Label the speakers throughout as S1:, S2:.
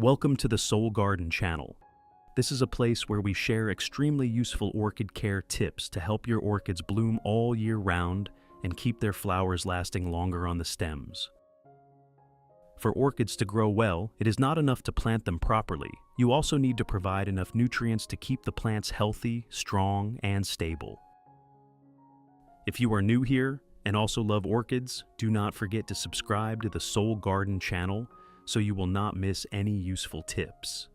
S1: Welcome to the Soul Garden channel. This is a place where we share extremely useful orchid care tips to help your orchids bloom all year round and keep their flowers lasting longer on the stems. For orchids to grow well, it is not enough to plant them properly. You also need to provide enough nutrients to keep the plants healthy, strong, and stable. If you are new here and also love orchids, do not forget to subscribe to the Soul Garden channel so you will not miss any useful tips.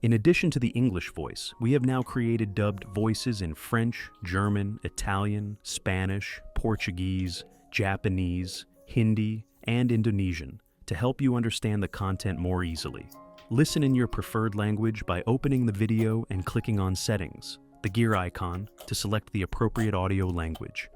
S1: In addition to the English voice, we have now created dubbed voices in French, German, Italian, Spanish, Portuguese, Japanese, Hindi, and Indonesian to help you understand the content more easily. Listen in your preferred language by opening the video and clicking on Settings, the gear icon, to select the appropriate audio language.